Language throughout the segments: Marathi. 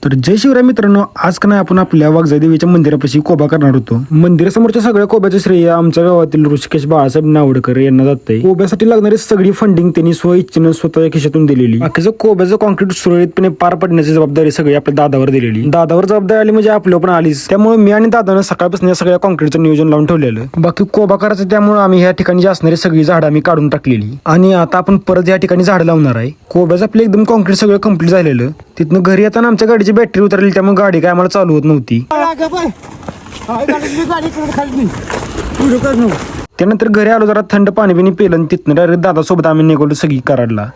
तर जय शिवराय मित्रांनो, आज का नाही आपण आपल्या वाघजाई देवीच्या मंदिरापाशी कोबा करणार होतो. मंदिरासमोरच्या सगळ्या कोब्याचे श्रेय आमच्या गावातील ऋषिकेश बाळासाहेब नावडकर यांना जाते. कोब्यासाठी लागणारी सगळी फंडिंग त्यांनी स्वइच्छेनं स्वतःच्या खिशातून दिलेली. बाकीचं कोब्याचं कॉन्क्रीट सुरळीतपणे पार पडण्याची जबाबदारी सगळी आपल्या दादावर दिलेली. दादावर जबाबदारी आली म्हणजे आपल्यावर पण आलीच. त्यामुळे मी आणि दादानं सकाळपासून या सगळ्या कॉन्क्रीटचं नियोजन लावून ठेवलेलं. बाकी कोबा करायचं त्यामुळे आम्ही ह्या ठिकाणी जी असणारी सगळी झाडं आम्ही काढून टाकलेली आणि आता आपण परत या ठिकाणी झाडं लावणार आहे. कोब्याचं आपलं एकदम कॉन्क्रीट सगळं कंप्लीट झालेलं. तिथनं घरी येताना आमच्या गाडीची बॅटरी उतरली, त्यामुळे गाडी काय आम्हाला चालू होत नव्हती. त्यानंतर घरी आलो, जरा थंड पाणी बिणी पिलं आणि तिथनं डायरेक्ट दादासोबत आम्ही निघालो सगळी कराडला.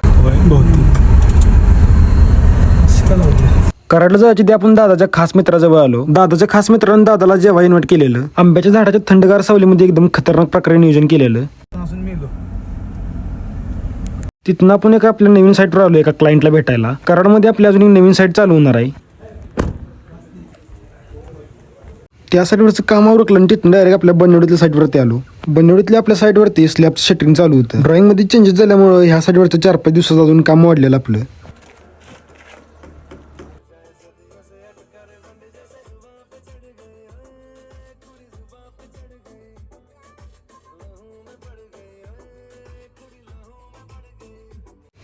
कराडला जायची ते आपण दादाच्या खास मित्राजवळ आलो. दादाच्या खास मित्रानं दादाला जेव्हा इन्व्हाइट केलेलं. आंब्याच्या झाडाच्या थंडगार सावलीमध्ये एकदम खतरनाक प्रकारे नियोजन केलेलं. तिथनं आपण एका आपल्या नवीन साईटवर आलो एका क्लायंटला भेटायला. कराडमध्ये आपली अजून एक नवीन साईट चालू होणार आहे. त्या साईटवरचं काम आवरकलं आणि तिथून डायरेक्ट आपल्या बनवडीतल्या साईटवरती आलो. बनवडीतल्या आपल्या साईटवरती स्लॅबचं शटरिंग चालू होतं. ड्रॉइंगमध्ये चेंजेस झाल्यामुळे ह्या साईटवरचं 4-5 दिवसात अजून काम वाढलेलं आपलं.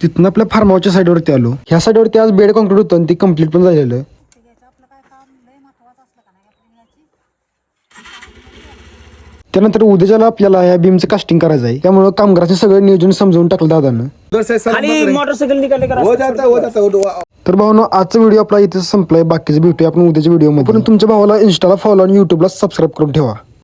तिथून आपल्या फार्म हाऊसच्या साईडवरती आलो. ह्या साईडवरती आज बेड कॉन्क्रीट होतं आणि ते कम्प्लीट पण झालेलं. त्यानंतर उद्याच्याला आपल्याला या बीमचं कास्टिंग करायचं आहे. त्यामुळे कामगाराचे सगळं नियोजन समजावून टाकलं दादानं. तर भावांनो, आजचा व्हिडिओ आपला इथे संपलाय. बाकीचा भेटूया आपण उद्याच्या व्हिडिओमध्ये. पण तुमच्या भावाला इंस्टाला फॉलो आणि युट्यूबला सबस्क्राईब करून ठेवा.